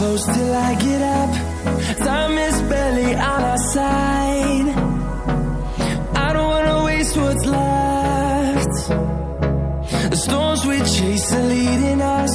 close till I get up. Time is barely on our side. I don't wanna waste what's left. The storms we chase are leading us.